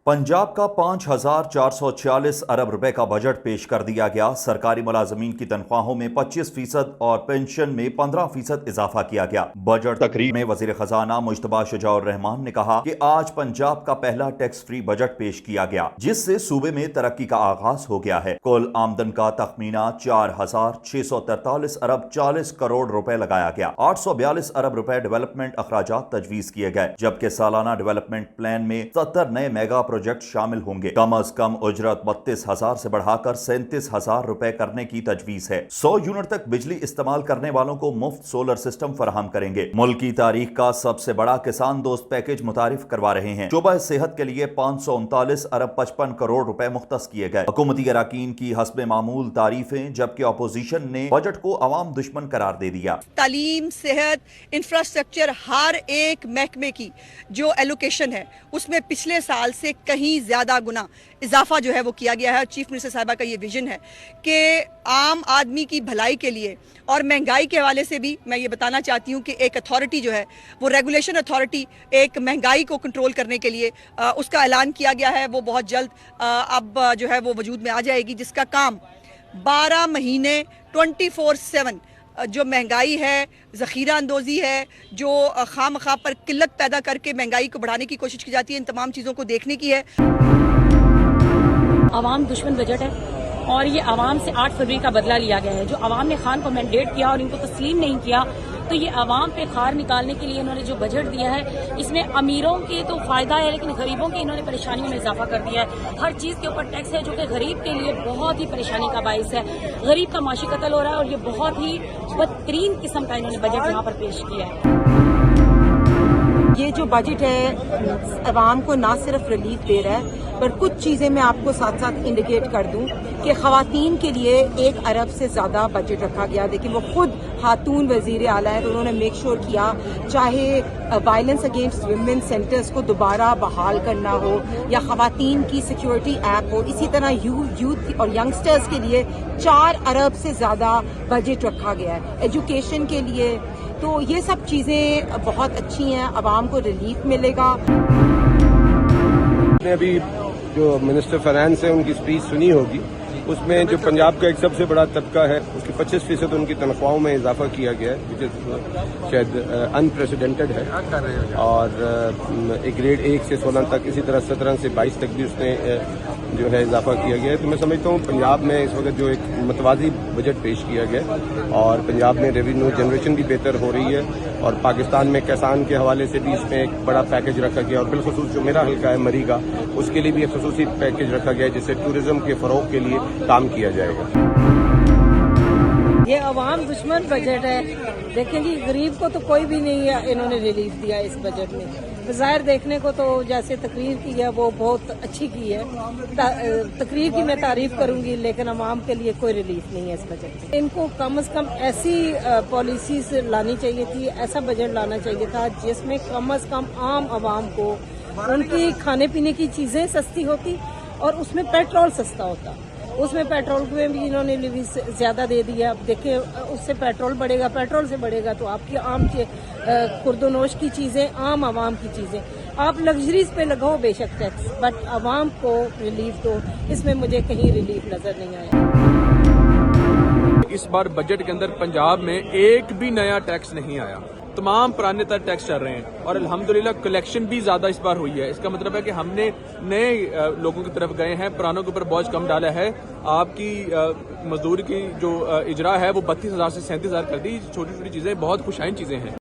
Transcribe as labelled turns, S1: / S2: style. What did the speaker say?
S1: पंजाब का 5,446 अरब रुपए का बजट पेश कर दिया गया। सरकारी मुलाजमीन की तनख्वाहों में 25% और पेंशन में 15% इजाफा किया गया। बजट तकरीर में वजीर खजाना मुश्तबा शुजाउर रहमान ने कहा कि आज पंजाब का पहला टैक्स फ्री बजट पेश किया गया, जिससे सूबे में तरक्की का आगाज हो गया है। कुल आमदन का तखमीना 4,643 अरब 40 करोड़ रुपए लगाया गया। 842 अरब रुपए डेवलपमेंट अखराजात तजवीज किए गए, जबकि सालाना डेवलपमेंट प्लान में 70 नए मेगा प्रोजेक्ट शामिल होंगे। कम अज कम उजरत 32,000 से बढ़ाकर 37,000 रुपए करने की तजवीज है। 100 यूनिट तक बिजली इस्तेमाल करने वालों को मुफ्त सोलर सिस्टम फराहम करेंगे। मुल्क की तारीख का सबसे बड़ा किसान दोस्त पैकेज मुतारिफ करवा रहे हैं। शोबा सेहत के लिए 539 अरब 55 करोड़ रुपए मुख्तस किए गए। हुकूमती अरकान की हस्बे मामूल तारीफें, जबकि अपोजिशन ने बजट को अवाम दुश्मन करार दे दिया।
S2: तालीम, सेहत, इंफ्रास्ट्रक्चर, हर एक महकमे की जो एलोकेशन है उसमें पिछले साल से कहीं ज्यादा गुना इजाफा जो है वो किया गया है। चीफ मिनिस्टर साहिबा का ये विजन है कि आम आदमी की भलाई के लिए और महंगाई के हवाले से भी मैं ये बताना चाहती हूँ कि एक अथॉरिटी जो है वो रेगुलेशन अथॉरिटी एक महंगाई को कंट्रोल करने के लिए उसका ऐलान किया गया है। वो बहुत जल्द अब जो है वो वजूद में आ जाएगी, जिसका काम 12 महीने 24/7 जो महंगाई है, ज़ख़ीरा अंदोज़ी है, जो खामखा पर किल्लत पैदा करके महंगाई को बढ़ाने की कोशिश की जाती है, इन तमाम चीज़ों को देखने की है।
S3: आवाम दुश्मन बजट है और ये आवाम से 8 फरवरी का बदला लिया गया है। जो आवाम ने खान को मैंडेट किया और इनको तस्लीम नहीं किया, तो ये आवाम पे खार निकालने के लिए इन्होंने जो बजट दिया है, इसमें अमीरों के तो फायदा है लेकिन गरीबों की इन्होंने परेशानियों में इजाफा कर दिया है। हर चीज के ऊपर टैक्स है जो कि गरीब के लिए बहुत ही परेशानी का बाइस है। गरीब का माशी कत्ल हो रहा है और ये बहुत ही बदतरीन किस्म का इन्होंने बजट यहाँ पर पेश किया है।
S4: ये जो बजट है अवाम को ना सिर्फ रिलीफ दे रहा है, पर कुछ चीजें मैं आपको साथ साथ इंडिकेट कर दूं कि खवातीन के लिए 1 अरब से ज्यादा बजट रखा गया। देखिए वो खुद खातून वजीर आला है, तो उन्होंने मेक श्योर किया, चाहे वायलेंस अगेंस्ट विमेन सेंटर्स को दोबारा बहाल करना हो या खवातीन की सिक्योरिटी ऐप हो, इसी तरह यूथ और यंगस्टर्स के लिए 4 अरब से ज्यादा बजट रखा गया है। एजुकेशन के लिए तो ये सब चीजें बहुत अच्छी हैं, अवाम को रिलीफ मिलेगा।
S5: अभी जो मिनिस्टर फाइनेंस है उनकी स्पीच सुनी होगी, उसमें जो पंजाब का एक सबसे बड़ा तबका है उसकी 25% उनकी तनख्वाहों में इजाफा किया गया है, जो शायद अनप्रेसिडेंटेड है। और एक ग्रेड 1 से 16 तक, इसी तरह 17 से 22 तक भी उसने जो है इजाफा किया गया है। तो मैं समझता हूँ पंजाब में इस वक्त जो एक मतवाजी बजट पेश किया गया और पंजाब में रेवेन्यू जनरेशन भी बेहतर हो रही है और पाकिस्तान में किसान के हवाले से भी इसमें एक बड़ा पैकेज रखा गया और बिलखुसूस जो मेरा हल्का है मरी का, उसके लिए भी एक खसूसी पैकेज रखा गया है जिससे टूरिज्म के फरोग के लिए काम किया जाएगा।
S3: ये अवाम दुश्मन बजट है। देखें जी, गरीब को तो कोई भी नहीं है इन्होंने रिलीफ दिया इस बजट में। ज़ाहिर देखने को तो जैसे तकरीर की है वो बहुत अच्छी की है, तकरीर की मैं तारीफ करूंगी, लेकिन अवाम के लिए कोई रिलीफ नहीं है इस बजट में। इनको कम से कम ऐसी पॉलिसीज लानी चाहिए थी, ऐसा बजट लाना चाहिए था जिसमें कम से कम आम आवाम को उनकी खाने पीने की चीजें सस्ती होती और उसमें पेट्रोल सस्ता होता। उसमें पेट्रोल में भी इन्होंने लिवी ज्यादा दे दिया। अब देखिए उससे पेट्रोल बढ़ेगा, पेट्रोल से बढ़ेगा तो आपकी आम खुर्दोनोश की चीजें, आम आवाम की चीजें, आप लग्जरीज पे लगाओ बेशक टैक्स, बट आवाम को रिलीफ दो। इसमें मुझे कहीं रिलीफ नजर नहीं आया।
S6: इस बार बजट के अंदर पंजाब में एक भी नया टैक्स नहीं आया, तमाम पुराने तर टैक्स चल रहे हैं और अल्हम्दुलिल्लाह कलेक्शन भी ज्यादा इस बार हुई है। इसका मतलब है कि हमने नए लोगों की तरफ गए हैं, पुरानों के ऊपर बोझ कम डाला है। आपकी मजदूर की जो इजरा है वो 32,000 से 37,000 कर दी। छोटी छोटी चीजें बहुत खुशाइन चीजें हैं।